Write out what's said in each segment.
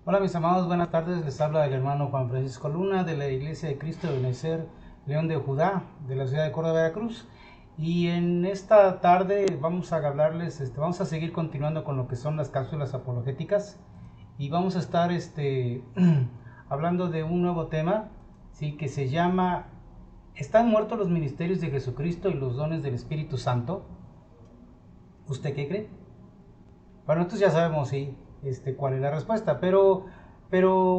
Hola mis amados, buenas tardes, les habla el hermano Juan Francisco Luna de la Iglesia de Cristo de Benecer, León de Judá, de la ciudad de Córdoba, Veracruz. Y en esta tarde vamos a hablarles, vamos a seguir continuando con lo que son las cápsulas apologéticas y vamos a estar hablando de un nuevo tema, ¿sí? Que se llama ¿Están muertos los ministerios de Jesucristo y los dones del Espíritu Santo? ¿Usted qué cree? Bueno, entonces ya sabemos sí, cuál es la respuesta, pero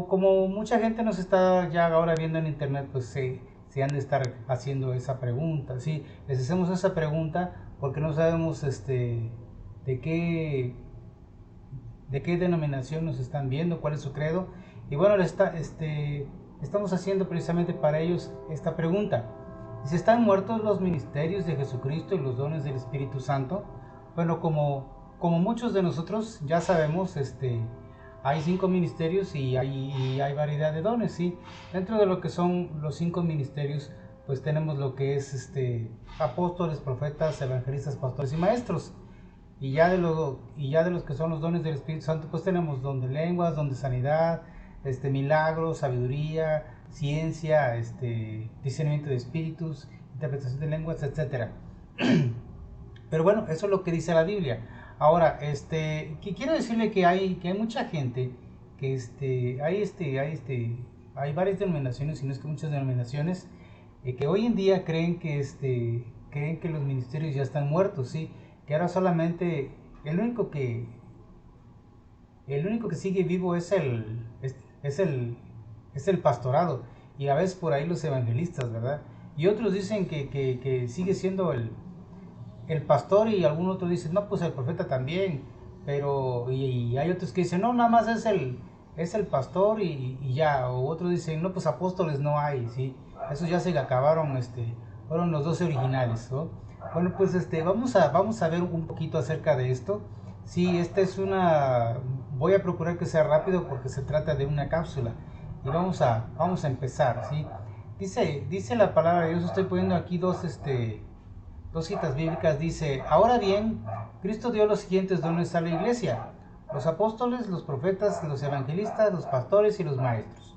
como mucha gente nos está ya ahora viendo en internet, pues se han de estar haciendo esa pregunta, ¿sí? Les hacemos esa pregunta porque no sabemos de qué, de qué denominación nos están viendo, cuál es su credo, y bueno, estamos haciendo precisamente para ellos esta pregunta. Si están muertos los ministerios de Jesucristo y los dones del Espíritu Santo, bueno, como muchos de nosotros ya sabemos, hay 5 ministerios y hay variedad de dones, ¿sí? Dentro de lo que son los 5 ministerios, pues tenemos lo que es apóstoles, profetas, evangelistas, pastores y maestros. Y ya de los que son los dones del Espíritu Santo, pues tenemos don de lenguas, don de sanidad, milagros, sabiduría, ciencia, discernimiento de espíritus, interpretación de lenguas, etcétera. Pero bueno, eso es lo que dice la Biblia. Ahora, que quiero decirle que hay mucha gente que hay varias denominaciones, si no es que muchas denominaciones, que hoy en día creen que los ministerios ya están muertos, sí, que ahora solamente el único que sigue vivo es el pastorado, y a veces por ahí los evangelistas, ¿verdad? Y otros dicen que sigue siendo el pastor, y algún otro dice, no, pues el profeta también, pero y hay otros que dicen, no, nada más es el pastor y ya, o otros dicen, no, pues apóstoles no hay, ¿sí? Esos ya se acabaron, fueron los 12 originales, ¿no? Bueno, pues vamos a ver un poquito acerca de esto. Sí, voy a procurar que sea rápido porque se trata de una cápsula y vamos a empezar, ¿sí? Dice la palabra de Dios, estoy poniendo aquí dos citas bíblicas. Dice, ahora bien, Cristo dio los siguientes dones a la iglesia: los apóstoles, los profetas, los evangelistas, los pastores y los maestros.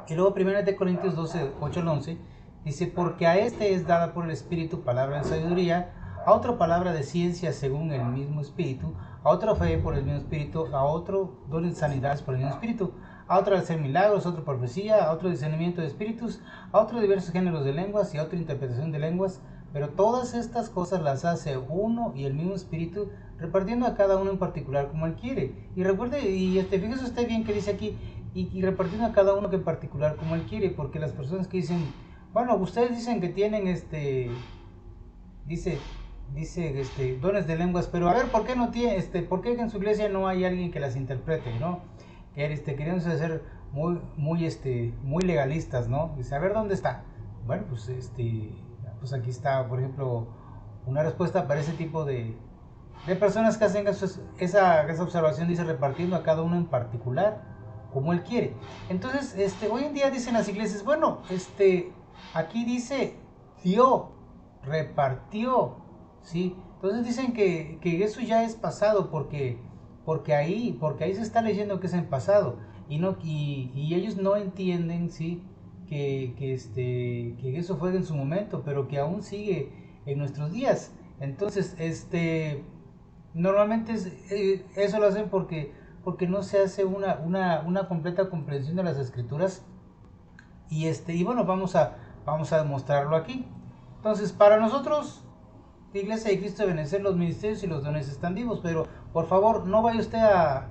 Y luego 1 Corintios 12, 8 al 11, dice, porque a este es dada por el Espíritu palabra de sabiduría, a otro palabra de ciencia según el mismo Espíritu, a otro fe por el mismo Espíritu, a otro dones de sanidades por el mismo Espíritu, a otro hacer milagros, a otro profecía, a otro discernimiento de espíritus, a otro diversos géneros de lenguas y a otra interpretación de lenguas. Pero todas estas cosas las hace uno y el mismo Espíritu, repartiendo a cada uno en particular como Él quiere. Y recuerde, fíjese usted bien que dice aquí, y repartiendo a cada uno que en particular como Él quiere, porque las personas que dicen, bueno, ustedes dicen que tienen dice, dones de lenguas, pero a ver, ¿por qué no tiene, por qué en su iglesia no hay alguien que las interprete, ¿no? Queriendo ser muy legalistas, ¿no? Dice, a ver, ¿dónde está? Bueno, pues aquí está, por ejemplo, una respuesta para ese tipo de personas que hacen esa observación. Dice, repartiendo a cada uno en particular como él quiere. Entonces, hoy en día dicen las iglesias, bueno, aquí dice dio, repartió, ¿sí? Entonces dicen que eso ya es pasado porque ahí se está leyendo que es en pasado, y ellos no entienden, ¿sí? Que eso fue en su momento, pero que aún sigue en nuestros días. Entonces, normalmente eso lo hacen porque no se hace una completa comprensión de las escrituras, y bueno, vamos a demostrarlo aquí. Entonces, para nosotros, la Iglesia de Cristo de Benecer, los ministerios y los dones están vivos, pero por favor no vaya usted a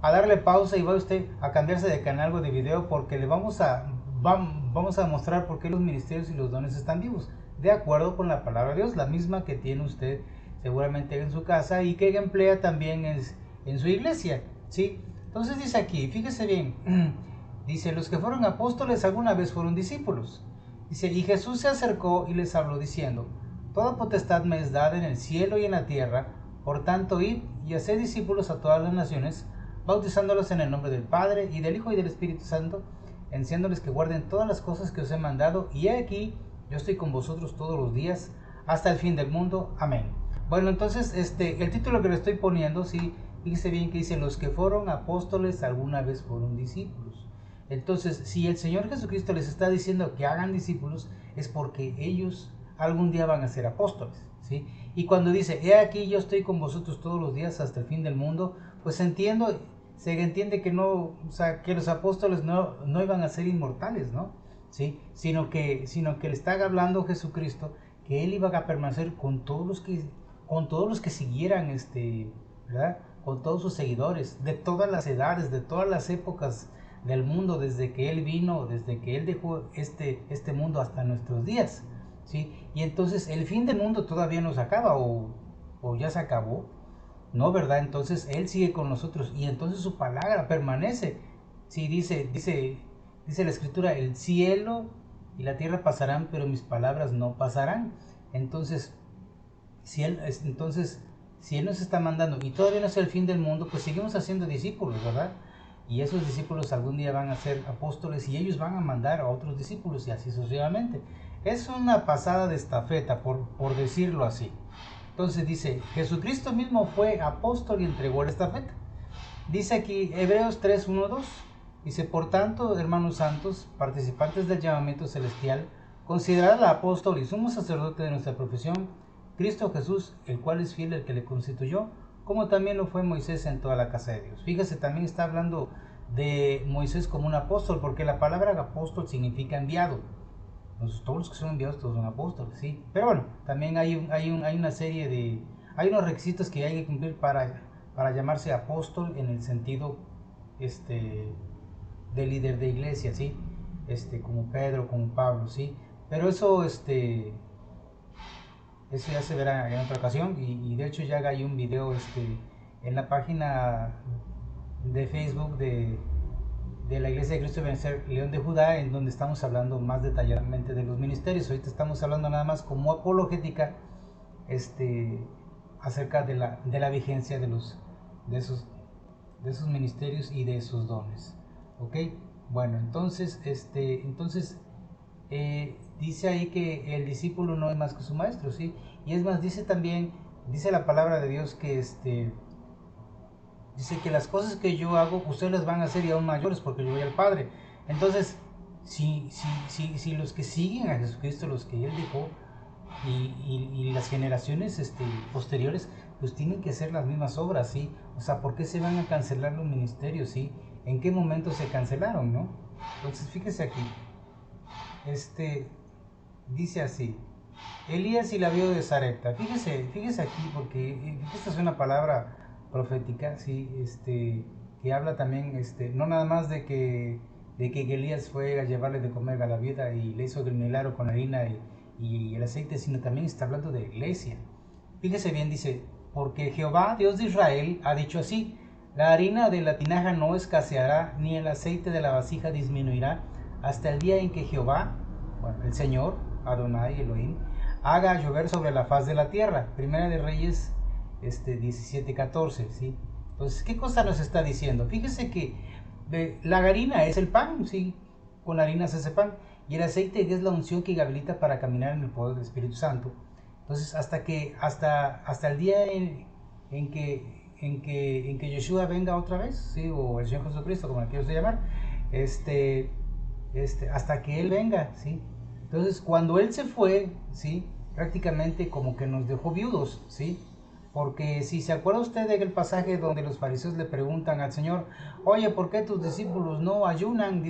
darle pausa y vaya usted a cambiarse de canal o de video, porque vamos a mostrar por qué los ministerios y los dones están vivos, de acuerdo con la palabra de Dios, la misma que tiene usted seguramente en su casa y que emplea también en su iglesia, ¿sí? Entonces dice aquí, fíjese bien, dice, los que fueron apóstoles alguna vez fueron discípulos. Dice, y Jesús se acercó y les habló diciendo, toda potestad me es dada en el cielo y en la tierra, por tanto id y haced discípulos a todas las naciones, bautizándolos en el nombre del Padre y del Hijo y del Espíritu Santo, enseñándoles que guarden todas las cosas que os he mandado, y he aquí, yo estoy con vosotros todos los días, hasta el fin del mundo. Amén. Bueno, entonces, el título que le estoy poniendo, sí, Fíjese bien que dice, los que fueron apóstoles alguna vez fueron discípulos. Entonces, si el Señor Jesucristo les está diciendo que hagan discípulos, es porque ellos algún día van a ser apóstoles, ¿sí? Y cuando dice, he aquí yo estoy con vosotros todos los días hasta el fin del mundo, pues se entiende que no, o sea, que los apóstoles no iban a ser inmortales, ¿no? ¿Sí? Sino que le está hablando Jesucristo que él iba a permanecer con todos los que siguieran, ¿verdad? Con todos sus seguidores, de todas las edades, de todas las épocas del mundo, desde que él vino, desde que él dejó este mundo hasta nuestros días, ¿sí? Y entonces el fin del mundo todavía no se acaba, o ya se acabó, ¿no? ¿Verdad? Entonces él sigue con nosotros y entonces su palabra permanece. Sí, dice la escritura, el cielo y la tierra pasarán, pero mis palabras no pasarán. Entonces, entonces, si él nos está mandando y todavía no es el fin del mundo, pues seguimos haciendo discípulos, ¿verdad? Y esos discípulos algún día van a ser apóstoles y ellos van a mandar a otros discípulos y así sucesivamente. Es una pasada de estafeta, por decirlo así. Entonces dice, Jesucristo mismo fue apóstol y entregó la estafeta. Dice aquí Hebreos 3, 1, 2. Dice, por tanto, hermanos santos, participantes del llamamiento celestial, considerad al apóstol y sumo sacerdote de nuestra profesión, Cristo Jesús, el cual es fiel el que le constituyó, como también lo fue Moisés en toda la casa de Dios. Fíjese, también está hablando de Moisés como un apóstol, porque la palabra apóstol significa enviado. Entonces, todos los que son enviados, todos son apóstoles, ¿sí? Pero bueno, también hay una serie hay unos requisitos que hay que cumplir para llamarse apóstol en el sentido, de líder de iglesia, ¿sí? Como Pedro, como Pablo, ¿sí? Pero eso ya se verá en otra ocasión y de hecho ya hay un video, en la página de Facebook de la Iglesia de Cristo de Vencer León de Judá, en donde estamos hablando más detalladamente de los ministerios. Ahorita estamos hablando nada más como apologética, acerca de la vigencia de esos ministerios y de esos dones. ¿Ok? Bueno, entonces, dice ahí que el discípulo no es más que su maestro, ¿sí? Y es más, dice la palabra de Dios que dice que las cosas que yo hago, ustedes las van a hacer y aún mayores, porque yo voy al Padre. Entonces, si los que siguen a Jesucristo, los que Él dejó, y las generaciones posteriores, pues tienen que hacer las mismas obras, ¿sí? O sea, ¿por qué se van a cancelar los ministerios, sí? ¿En qué momento se cancelaron, no? Entonces, fíjese aquí. Dice así, Elías y la viuda de Sarepta. Fíjese aquí, porque esta es una palabra profética, sí, que habla también, no nada más de que Elías fue a llevarle de comer a la viuda y le hizo el milagro con la harina y el aceite, sino también está hablando de iglesia. Fíjese bien, dice, porque Jehová, Dios de Israel, ha dicho así, la harina de la tinaja no escaseará, ni el aceite de la vasija disminuirá, hasta el día en que Jehová, bueno, el Señor, Adonai, Elohim, haga llover sobre la faz de la tierra. Primera de Reyes 17:14, ¿sí? Entonces, ¿qué cosa nos está diciendo? Fíjese que la harina es el pan, ¿sí? Con la harina se hace pan. Y el aceite es la unción que habilita para caminar en el poder del Espíritu Santo. Entonces, hasta el día en que Yeshua venga otra vez, ¿sí? O el Señor Jesucristo, como le quiero llamar, hasta que Él venga, ¿sí? Entonces, cuando Él se fue, ¿sí? Prácticamente como que nos dejó viudos, ¿sí? Porque si se acuerda usted del pasaje donde los fariseos le preguntan al Señor, oye, ¿por qué tus discípulos no ayunan?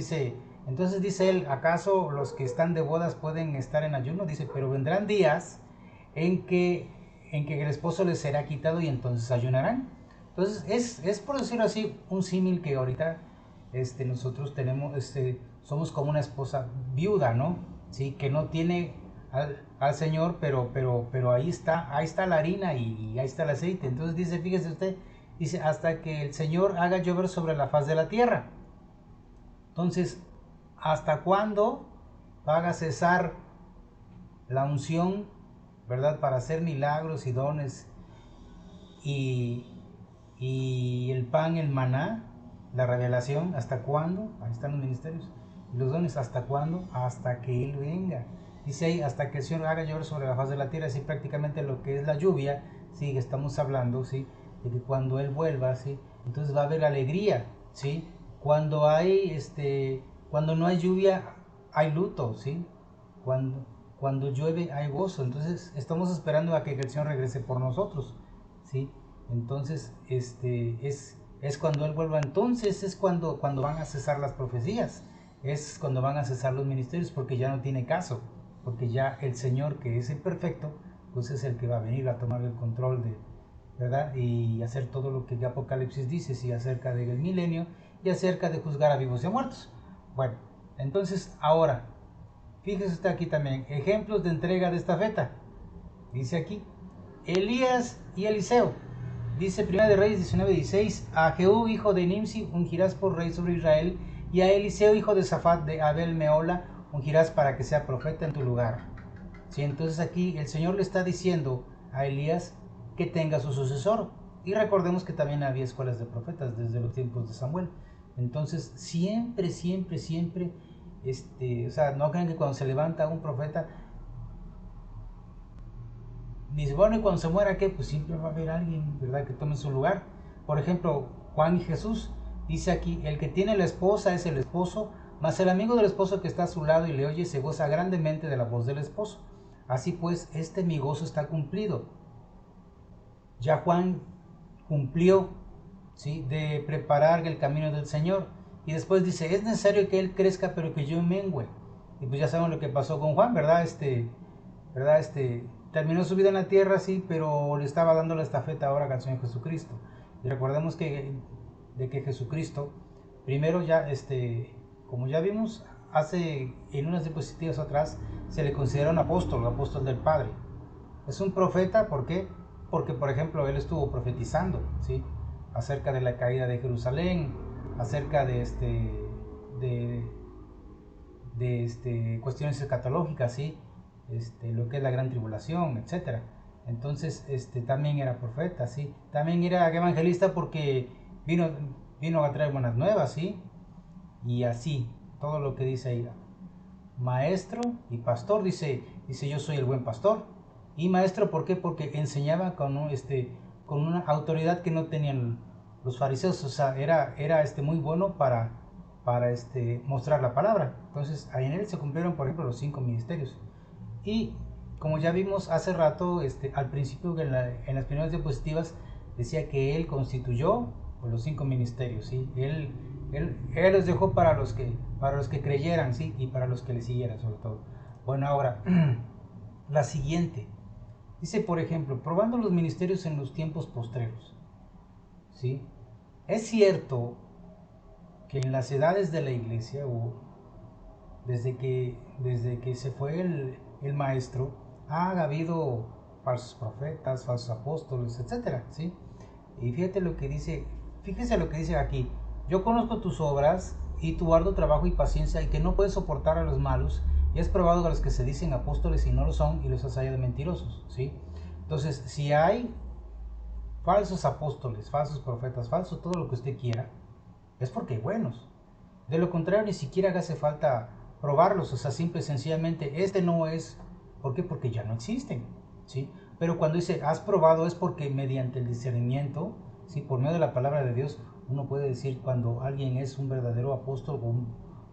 Entonces dice Él, ¿acaso los que están de bodas pueden estar en ayuno? Dice, pero vendrán días en que el esposo les será quitado y entonces ayunarán. Entonces es por decirlo así un símil que ahorita nosotros tenemos, somos como una esposa viuda, ¿no? Sí, que no tiene al Señor, pero ahí está la harina y ahí está el aceite. Entonces dice, fíjese usted, dice, hasta que el Señor haga llover sobre la faz de la tierra. Entonces, ¿hasta cuándo va a cesar la unción, verdad, para hacer milagros y dones y el pan, el maná, la revelación? ¿Hasta cuándo? Ahí están los ministerios. ¿Y los dones hasta cuándo? Hasta que Él venga. Dice ahí, hasta que el Señor haga llover sobre la faz de la tierra, así prácticamente lo que es la lluvia, sí, estamos hablando, sí, de que cuando Él vuelva, ¿sí? Entonces va a haber alegría, ¿sí? Cuando hay, cuando no hay lluvia, hay luto, ¿sí? Cuando llueve, hay gozo. Entonces estamos esperando a que el Señor regrese por nosotros, ¿sí? Entonces, es cuando Él vuelva. Entonces es cuando van a cesar las profecías, es cuando van a cesar los ministerios, porque ya no tiene caso, porque ya el Señor, que es el perfecto, pues es el que va a venir a tomar el control de, ¿verdad? Y hacer todo lo que Apocalipsis dice, sí, acerca del milenio y acerca de juzgar a vivos y a muertos. Bueno, entonces ahora, fíjese usted aquí también, ejemplos de entrega de estafeta. Dice aquí, Elías y Eliseo. Dice 1 de Reyes 19:16, a Jehú hijo de Nimsi ungirás por rey sobre Israel, y a Eliseo hijo de Safat de Abel Meola ungirás para que sea profeta en tu lugar. ¿Sí? Entonces aquí el Señor le está diciendo a Elías que tenga su sucesor. Y recordemos que también había escuelas de profetas desde los tiempos de Samuel. Entonces siempre, siempre, siempre, o sea, no crean que cuando se levanta un profeta, dice, bueno, y cuando se muera, ¿qué? Pues siempre va a haber alguien, ¿verdad?, que tome su lugar. Por ejemplo, Juan y Jesús, dice aquí, el que tiene la esposa es el esposo, mas el amigo del esposo que está a su lado y le oye se goza grandemente de la voz del esposo. Así pues, mi gozo está cumplido. Ya Juan cumplió, ¿sí?, de preparar el camino del Señor. Y después dice, es necesario que Él crezca, pero que yo mengüe. Y pues ya saben lo que pasó con Juan, ¿verdad? Terminó su vida en la tierra, sí, pero le estaba dando la estafeta ahora al Señor Jesucristo. Y recordemos de que Jesucristo, primero ya, como ya vimos, en unas diapositivas atrás, se le considera un apóstol del Padre. Es un profeta, ¿por qué? Porque, por ejemplo, él estuvo profetizando, ¿sí?, acerca de la caída de Jerusalén, acerca de, cuestiones escatológicas, ¿sí?, lo que es la gran tribulación, etcétera. Entonces, también era profeta, ¿sí? También era evangelista porque vino, vino a traer buenas nuevas, ¿sí? Y así, todo lo que dice ahí. Maestro y pastor, dice yo soy el buen pastor. Y maestro, ¿por qué? Porque enseñaba con una autoridad que no tenían los fariseos. O sea, era muy bueno para mostrar la palabra. Entonces, ahí en él se cumplieron, por ejemplo, los 5 ministerios. Y como ya vimos hace rato, al principio en las primeras diapositivas, decía que él constituyó los 5 ministerios, ¿sí? Él los dejó para los que creyeran, ¿sí? Y para los que le siguieran, sobre todo. Bueno, ahora, la siguiente. Dice, por ejemplo, probando los ministerios en los tiempos postreros, ¿sí? Es cierto que en las edades de la iglesia, o desde que se fue el maestro, ha habido falsos profetas, falsos apóstoles, etcétera, ¿sí? Y fíjese lo que dice aquí. Yo conozco tus obras y tu arduo trabajo y paciencia, y que no puedes soportar a los malos, y has probado a los que se dicen apóstoles y no lo son, y los has hallado mentirosos, ¿sí? Entonces, si hay falsos apóstoles, falsos profetas, falso todo lo que usted quiera, es porque hay buenos. De lo contrario, ni siquiera hace falta probarlos, o sea, simple y sencillamente, no es. ¿Por qué? Porque ya no existen, ¿sí? Pero cuando dice, has probado, es porque mediante el discernimiento, ¿sí?, por medio de la palabra de Dios, uno puede decir cuando alguien es un verdadero apóstol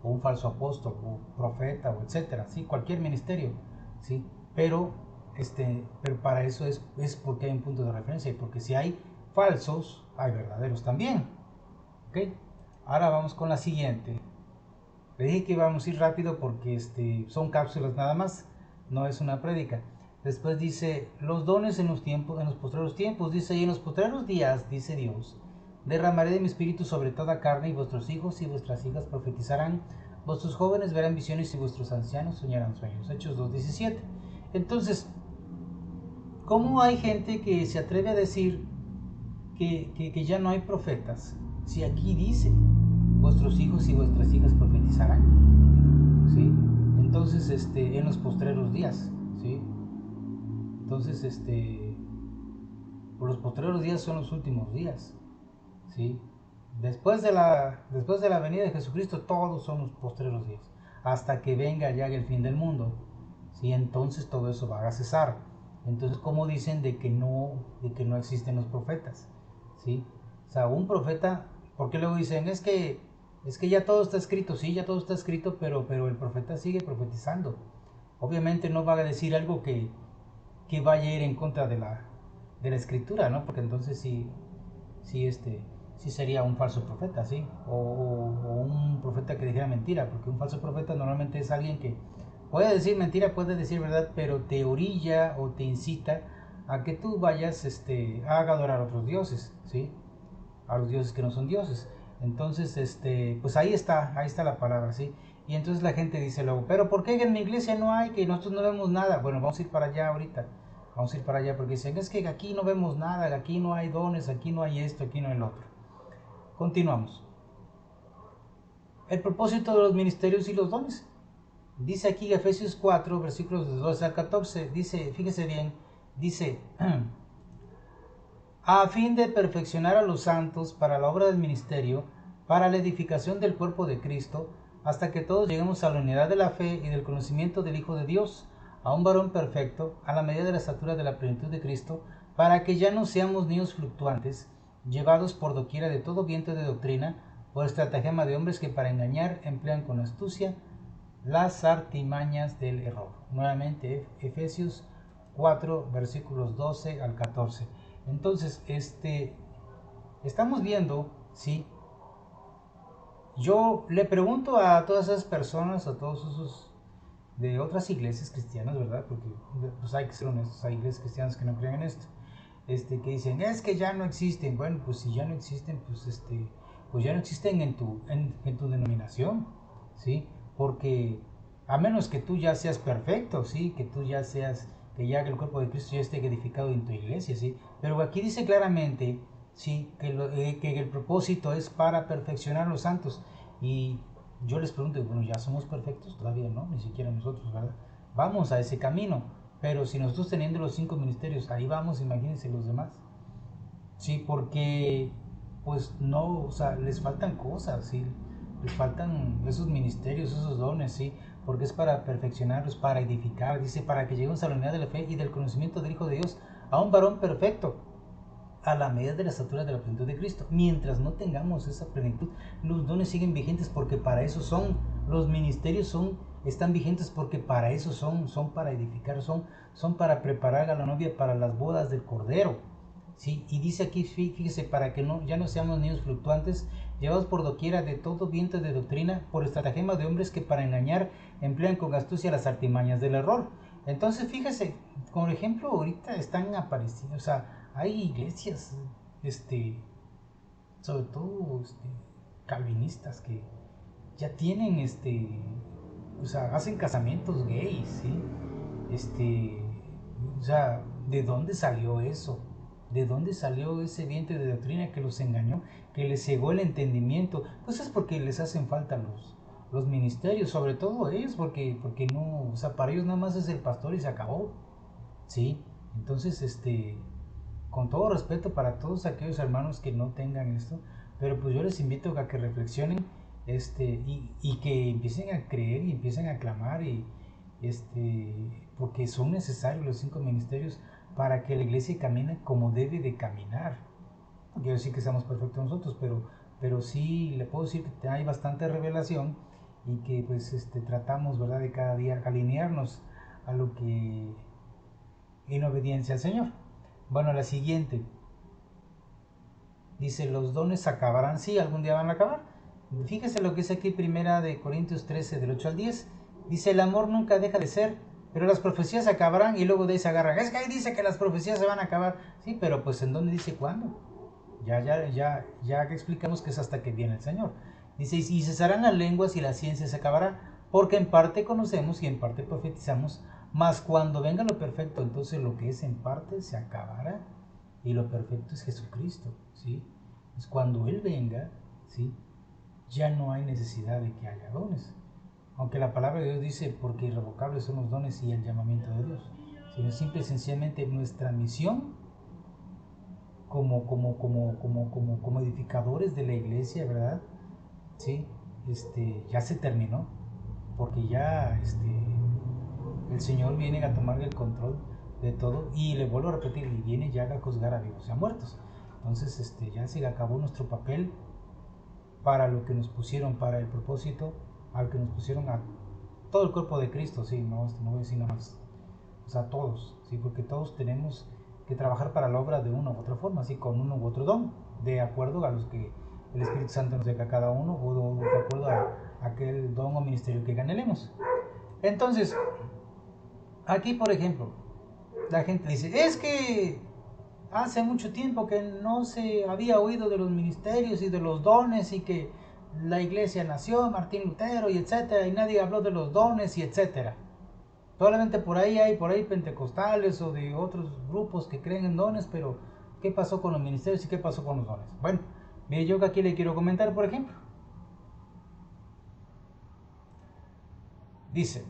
o un falso apóstol, o profeta, o etcétera, ¿sí? Cualquier ministerio, ¿sí? Pero, pero para eso es porque hay un punto de referencia, y porque si hay falsos, hay verdaderos también, ¿ok? Ahora vamos con la siguiente. Le dije que íbamos a ir rápido porque son cápsulas nada más, no es una prédica. Después dice, los dones en los postreros tiempos, dice, y en los postreros días, dice Dios, derramaré de mi espíritu sobre toda carne, y vuestros hijos y vuestras hijas profetizarán, vuestros jóvenes verán visiones y vuestros ancianos soñarán sueños. Hechos 2:17. Entonces, ¿cómo hay gente que se atreve a decir que ya no hay profetas? Si aquí dice, vuestros hijos y vuestras hijas profetizarán, ¿sí? Entonces, en los postreros días, ¿sí? Entonces, por los postreros días son los últimos días, ¿sí? Después de la venida de Jesucristo, todos son los postreros días, hasta que venga ya el fin del mundo, ¿sí? Entonces todo eso va a cesar. Entonces, ¿cómo dicen de que no existen los profetas? ¿sí? O sea, un profeta, porque luego dicen, es que ya todo está escrito, sí, ya todo está escrito, pero el profeta sigue profetizando. Obviamente no va a decir algo que vaya a ir en contra de la escritura, ¿no? Porque entonces sí, sí sería un falso profeta, ¿sí? O un profeta que dijera mentira, porque un falso profeta normalmente es alguien que puede decir mentira, puede decir verdad, pero te orilla o te incita a que tú vayas a adorar a otros dioses, ¿sí? A los dioses que no son dioses. Entonces, pues ahí está la palabra, ¿sí? Y entonces la gente dice luego, pero ¿por qué en mi iglesia no hay, que nosotros no vemos nada? Bueno, vamos a ir para allá ahorita. Vamos a ir para allá porque dicen, es que aquí no vemos nada, aquí no hay dones, aquí no hay esto, aquí no hay lo otro. Continuamos. El propósito de los ministerios y los dones. Dice aquí Efesios 4, versículos de 12 al 14, dice, fíjese bien, dice, a fin de perfeccionar a los santos para la obra del ministerio, para la edificación del cuerpo de Cristo, hasta que todos lleguemos a la unidad de la fe y del conocimiento del Hijo de Dios, a un varón perfecto, a la medida de la estatura de la plenitud de Cristo, para que ya no seamos niños fluctuantes, llevados por doquiera de todo viento de doctrina, por estratagema de hombres que para engañar emplean con astucia las artimañas del error. Nuevamente, Efesios 4, versículos 12 al 14. Entonces, estamos viendo, ¿sí? Yo le pregunto a todas esas personas, a todos esos de otras iglesias cristianas, ¿verdad? Porque pues hay que ser honestos, hay iglesias cristianas que no creen en esto, que dicen, es que ya no existen. Bueno, pues si ya no existen, pues ya no existen en tu denominación, ¿sí? Porque a menos que tú ya seas perfecto, ¿sí? Que tú ya seas, que ya el cuerpo de Cristo ya esté edificado en tu iglesia, ¿sí? Pero aquí dice claramente, ¿sí? Que el propósito es para perfeccionar a los santos. Y yo les pregunto, bueno, ¿ya somos perfectos? Todavía no, ni siquiera nosotros, ¿verdad? Vamos a ese camino, pero si nosotros teniendo los 5 ministerios, ahí vamos, imagínense los demás. Sí, porque pues no, o sea, les faltan cosas, sí, les faltan esos ministerios, esos dones, sí, porque es para perfeccionarlos, para edificar, dice, para que lleguemos a la unidad de la fe y del conocimiento del Hijo de Dios, a un varón perfecto, a la medida de la estatura de la plenitud de Cristo. Mientras no tengamos esa plenitud, los dones siguen vigentes porque para eso son, los ministerios están vigentes porque para eso son para edificar, son para preparar a la novia para las bodas del Cordero. ¿Sí? Y dice aquí, fíjese, para que ya no seamos niños fluctuantes, llevados por doquiera de todo viento de doctrina, por estratagema de hombres que para engañar emplean con astucia las artimañas del error. Entonces, fíjese, por ejemplo, ahorita están apareciendo, o sea, hay iglesias, sobre todo calvinistas, que ya tienen, o sea, hacen casamientos gays, ¿sí? O sea, ¿de dónde salió eso? ¿De dónde salió ese viento de doctrina que los engañó, que les cegó el entendimiento? Pues es porque les hacen falta los ministerios, sobre todo ellos, porque no, o sea, para ellos nada más es el pastor y se acabó, ¿sí? Entonces, con todo respeto para todos aquellos hermanos que no tengan esto, pero pues yo les invito a que reflexionen, y que empiecen a creer y empiecen a clamar, y porque son necesarios los 5 ministerios para que la iglesia camine como debe de caminar. Quiero decir que seamos perfectos nosotros, pero sí le puedo decir que hay bastante revelación, y que pues tratamos, ¿verdad?, de cada día alinearnos a lo que en obediencia al Señor. Bueno, la siguiente dice, los dones acabarán, sí, algún día van a acabar. Fíjese lo que dice aquí primera de Corintios 13 del 8 al 10. Dice, el amor nunca deja de ser, pero las profecías se acabarán, y luego de ahí se agarran. Es que ahí dice que las profecías se van a acabar. Sí, pero pues ¿en dónde dice cuándo? Ya explicamos que es hasta que viene el Señor. Dice, y cesarán las lenguas y la ciencia se acabará, porque en parte conocemos y en parte profetizamos, mas cuando venga lo perfecto, entonces lo que es en parte se acabará, y lo perfecto es Jesucristo, ¿sí? Es cuando Él venga, ¿sí? Ya no hay necesidad de que haya dones. Aunque la palabra de Dios dice, porque irrevocables son los dones y el llamamiento de Dios, sino simple y sencillamente nuestra misión como edificadores de la iglesia, ¿verdad? Sí, ya se terminó, porque ya el Señor viene a tomar el control de todo, y le vuelvo a repetir, y viene ya a juzgar a vivos y a muertos. Entonces ya se acabó nuestro papel para lo que nos pusieron, para el propósito al que nos pusieron a todo el cuerpo de Cristo, sí, no voy a decir nada más, o sea, todos, sí, porque todos tenemos que trabajar para la obra de una u otra forma, así con uno u otro don, de acuerdo a los que el Espíritu Santo nos deja a cada uno, o de acuerdo a aquel don o ministerio que ganemos. Entonces, aquí por ejemplo, la gente dice, es que hace mucho tiempo que no se había oído de los ministerios y de los dones y que la iglesia nació, Martín Lutero y etcétera, y nadie habló de los dones y etcétera. Probablemente por ahí hay pentecostales o de otros grupos que creen en dones, pero ¿qué pasó con los ministerios y qué pasó con los dones? Bueno, mire, yo que aquí le quiero comentar, por ejemplo. Dice,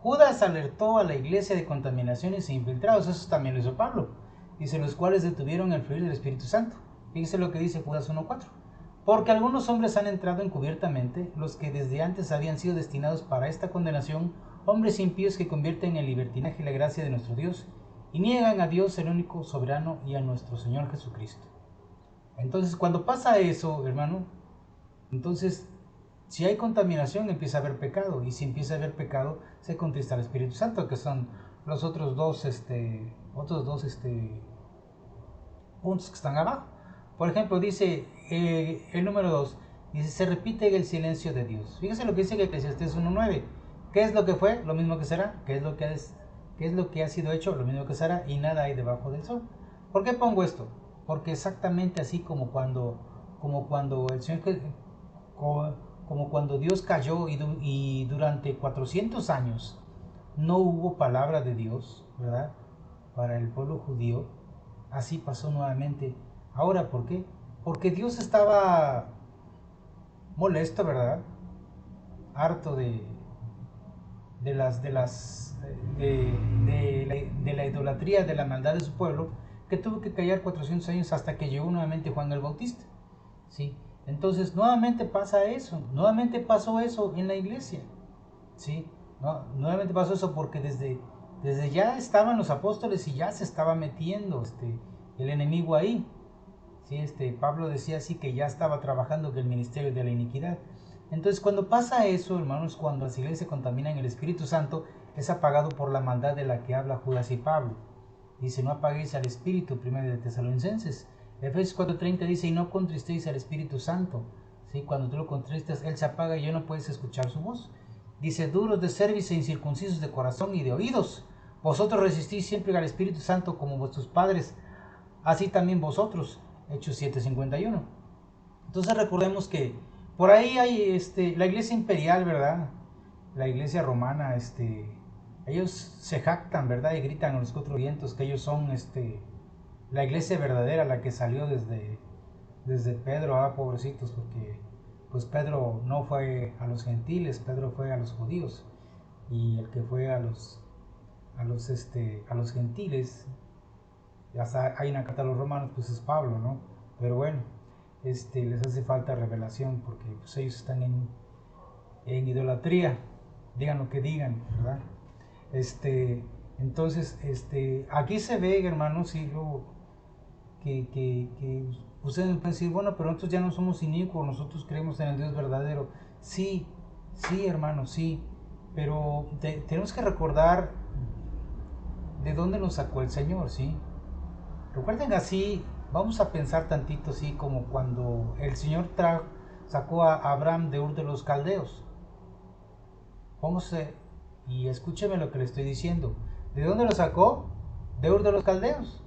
Judas alertó a la iglesia de contaminaciones e infiltrados, eso también lo hizo Pablo. Dice, los cuales detuvieron el fluir del Espíritu Santo. Fíjese lo que dice Judas 1.4. Porque algunos hombres han entrado encubiertamente, los que desde antes habían sido destinados para esta condenación, hombres impíos que convierten en libertinaje la gracia de nuestro Dios, y niegan a Dios el único soberano y a nuestro Señor Jesucristo. Entonces, cuando pasa eso, hermano, entonces, si hay contaminación, empieza a haber pecado, y si empieza a haber pecado, se contrista al Espíritu Santo, que son los otros dos puntos que están abajo. Por ejemplo, dice el número 2, dice, se repite el silencio de Dios. Fíjese lo que dice Eclesiastés 1.9. ¿Qué es lo que fue? Lo mismo que será. ¿Qué es lo que ha sido hecho? Lo mismo que será. Y nada hay debajo del sol. ¿Por qué pongo esto? Porque exactamente así como cuando el Señor, como cuando Dios cayó y durante 400 años no hubo palabra de Dios, ¿verdad? Para el pueblo judío, así pasó nuevamente. Ahora, ¿por qué? Porque Dios estaba molesto, ¿verdad? Harto de la idolatría, de la maldad de su pueblo, que tuvo que callar 400 años hasta que llegó nuevamente Juan el Bautista. ¿Sí? Entonces, nuevamente pasa eso, nuevamente pasó eso en la iglesia. ¿Sí? No, nuevamente pasó eso porque desde ya estaban los apóstoles y ya se estaba metiendo el enemigo ahí. ¿Sí? Pablo decía así que ya estaba trabajando en el ministerio de la iniquidad. Entonces, cuando pasa eso, hermanos, cuando las iglesias se contaminan, el Espíritu Santo es apagado por la maldad de la que habla Judas y Pablo. Dice, no apaguéis al Espíritu, 1 de Tesalonicenses. Efesios 4:30 dice, y no contristéis al Espíritu Santo. ¿Sí? Cuando tú lo contristas, Él se apaga y ya no puedes escuchar su voz. Dice, duros de cerviz e incircuncisos de corazón y de oídos. Vosotros resistís siempre al Espíritu Santo como vuestros padres, así también vosotros. Hechos 7:51. Entonces recordemos que por ahí hay la iglesia imperial, ¿verdad? La iglesia romana, ellos se jactan, ¿verdad? Y gritan a los cuatro vientos que ellos son la iglesia verdadera, la que salió desde Pedro, pobrecitos, porque pues Pedro no fue a los gentiles, Pedro fue a los judíos, y el que fue a los gentiles, hasta hay una carta a los romanos, pues es Pablo, ¿no? Pero bueno, les hace falta revelación porque pues ellos están en idolatría, digan lo que digan, ¿verdad? Entonces, aquí se ve, hermanos, y que ustedes pueden decir, bueno, pero nosotros ya no somos inicuos, nosotros creemos en el Dios verdadero. Sí, sí, hermanos, sí, pero tenemos que recordar de dónde nos sacó el Señor, ¿sí? Recuerden así, vamos a pensar tantito así como cuando el Señor sacó a Abraham de Ur de los Caldeos. Póngase y escúcheme lo que le estoy diciendo. ¿De dónde lo sacó? De Ur de los Caldeos.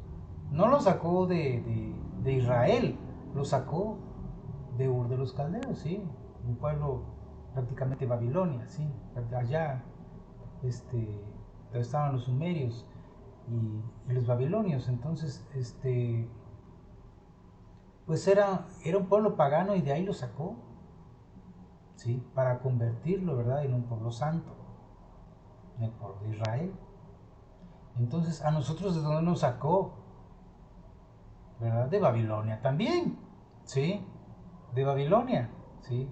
No lo sacó de Israel, lo sacó de Ur de los Caldeos, ¿sí? Un pueblo prácticamente Babilonia, ¿sí? Allá estaban los sumerios y los babilonios. Entonces, pues era un pueblo pagano y de ahí lo sacó, ¿sí? Para convertirlo, ¿verdad? En un pueblo santo, en el pueblo de Israel. Entonces, ¿a nosotros de dónde nos sacó? ¿Verdad? De Babilonia también, ¿sí? De Babilonia, ¿sí?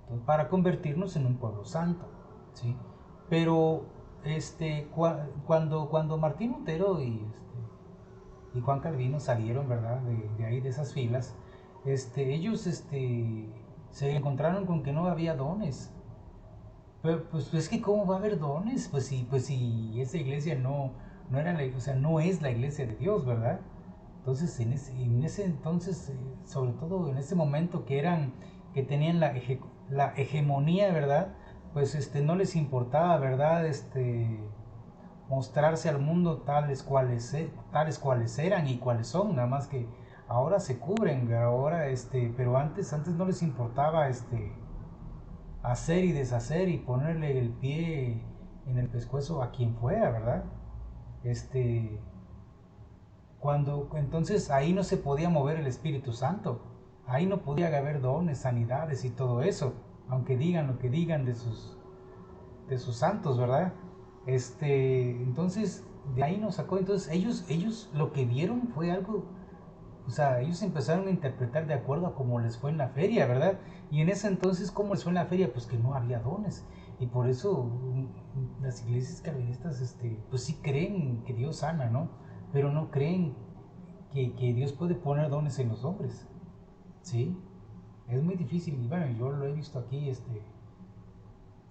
Entonces, para convertirnos en un pueblo santo, ¿sí? Pero cuando Martín Lutero y y Juan Calvino salieron, ¿verdad? De ahí, de esas filas. Ellos se encontraron con que no había dones. Pero, pues es que cómo va a haber dones, pues si esa iglesia no era o sea, no es la iglesia de Dios, ¿verdad? Entonces en ese entonces, sobre todo en ese momento que tenían la hegemonía, ¿verdad? Pues no les importaba, ¿verdad? Mostrarse al mundo tales cuales eran y cuales son, nada más que ahora se cubren, ahora pero antes no les importaba hacer y deshacer y ponerle el pie en el pescuezo a quien fuera, ¿verdad? Este, cuando entonces ahí no se podía mover el Espíritu Santo, ahí no podía haber dones, sanidades y todo eso, aunque digan lo que digan de sus santos, ¿verdad? Entonces de ahí nos sacó, entonces ellos lo que vieron fue algo, o sea, ellos empezaron a interpretar de acuerdo a cómo les fue en la feria, ¿verdad? Y en ese entonces, ¿cómo les fue en la feria? Pues que no había dones. Y por eso las iglesias calvinistas, pues sí creen que Dios sana, ¿no? Pero no creen que Dios puede poner dones en los hombres, ¿sí? Es muy difícil. Y bueno, yo lo he visto aquí,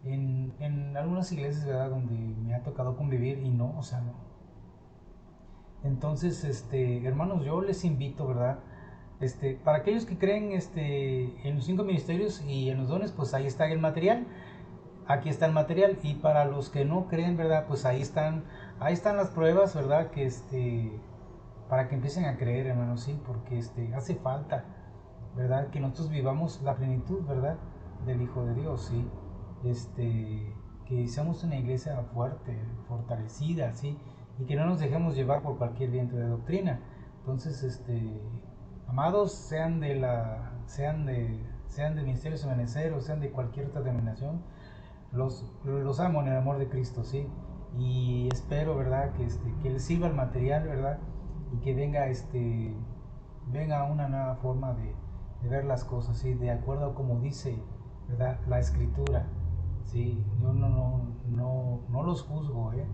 en algunas iglesias, ¿verdad? Donde me ha tocado convivir y no, o sea, no. Entonces, hermanos, yo les invito, ¿verdad? Para aquellos que creen en los 5 ministerios y en los dones, pues ahí está el material. Aquí está el material. Y para los que no creen, ¿verdad? Pues ahí están las pruebas, ¿verdad? Para que empiecen a creer, hermanos, sí, porque hace falta, ¿verdad? Que nosotros vivamos la plenitud, ¿verdad? Del Hijo de Dios, sí. Que seamos una iglesia fuerte, fortalecida, sí, y que no nos dejemos llevar por cualquier viento de doctrina. Entonces, amados, sean de Ministerio Ebenecer o sean de cualquier otra denominación, los amo en el amor de Cristo, sí. Y espero, ¿verdad? Que les sirva el material, ¿verdad? Y que venga una nueva forma de ver las cosas, ¿sí? De acuerdo a como dice, ¿verdad? La Escritura, ¿sí? Yo no los juzgo, ¿eh?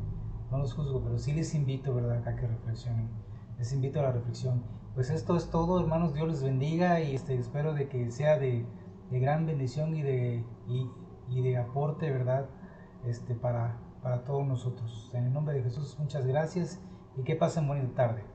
No los juzgo, pero sí les invito, ¿verdad? A que reflexionen. Les invito a la reflexión. Pues esto es todo, hermanos. Dios les bendiga y espero de que sea de gran bendición y de aporte, ¿verdad? Para todos nosotros. En el nombre de Jesús, muchas gracias y que pasen buena tarde.